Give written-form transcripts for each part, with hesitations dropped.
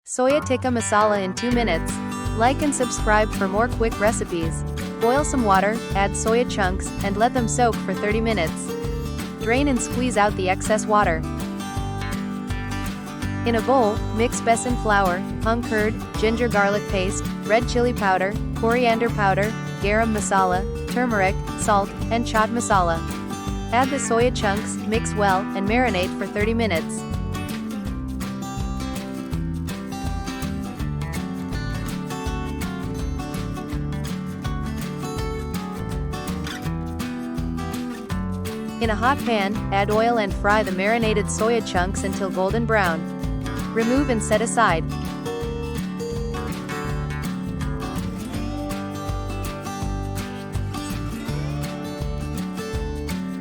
Soya tikka masala in 2 minutes. Like and subscribe for more quick recipes. Boil some water, add soya chunks, and let them soak for 30 minutes. Drain and squeeze out the excess water. In a bowl, mix besan flour, hung curd, ginger garlic paste, red chili powder, coriander powder, garam masala, turmeric, salt, and chaat masala. Add the soya chunks, mix well, and marinate for 30 minutes. In a hot pan, add oil and fry the marinated soya chunks until golden brown. Remove and set aside.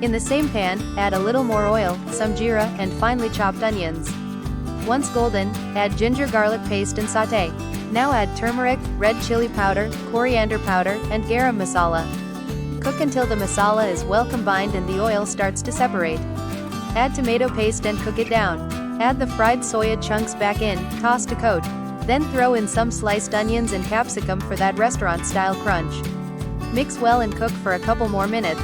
In the same pan, add a little more oil, some jeera, and finely chopped onions. Once golden, add ginger garlic paste and sauté. Now add turmeric, red chili powder, coriander powder, and garam masala. Cook until the masala is well combined and the oil starts to separate. Add tomato paste and cook it down. Add the fried soya chunks back in, toss to coat. Then throw in some sliced onions and capsicum for that restaurant-style crunch. Mix well and cook for a couple more minutes.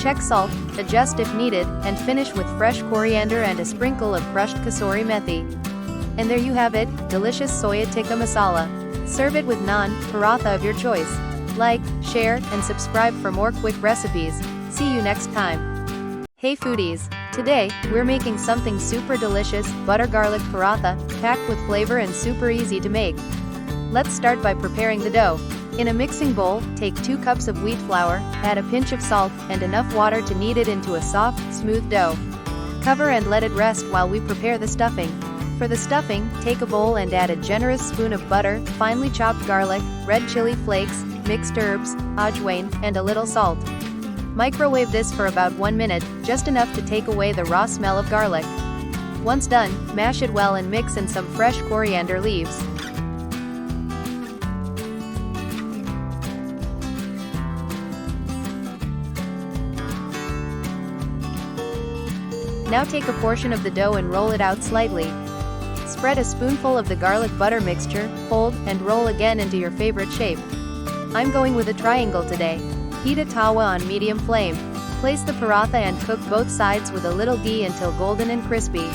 Check salt, adjust if needed, and finish with fresh coriander and a sprinkle of crushed kasuri methi. And there you have it, delicious soya tikka masala. Serve it with naan, paratha of your choice. Like, share, and subscribe for more quick recipes. See you next time. Hey foodies! Today, we're making something super delicious, butter garlic paratha, packed with flavor and super easy to make. Let's start by preparing the dough. In a mixing bowl, take 2 cups of wheat flour, add a pinch of salt, and enough water to knead it into a soft, smooth dough. Cover and let it rest while we prepare the stuffing. For the stuffing, take a bowl and add a generous spoon of butter, finely chopped garlic, red chili flakes, mixed herbs, ajwain, and a little salt. Microwave this for about 1 minute, just enough to take away the raw smell of garlic. Once done, mash it well and mix in some fresh coriander leaves. Now take a portion of the dough and roll it out slightly. Spread a spoonful of the garlic butter mixture, fold, and roll again into your favorite shape. I'm going with a triangle today. Heat a tawa on medium flame. Place the paratha and cook both sides with a little ghee until golden and crispy.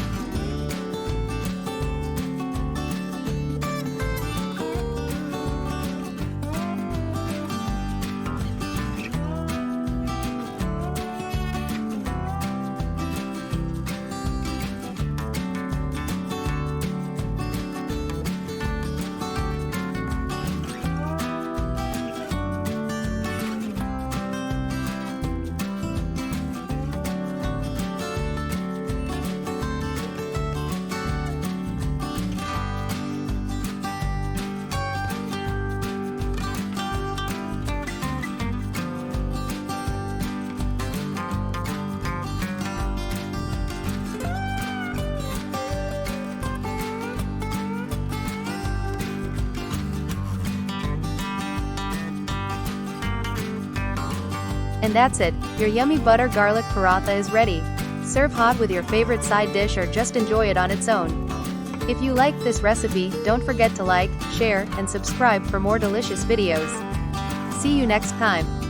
And that's it, your yummy butter garlic paratha is ready. Serve hot with your favorite side dish or just enjoy it on its own. If you liked this recipe, don't forget to like, share, and subscribe for more delicious videos. See you next time.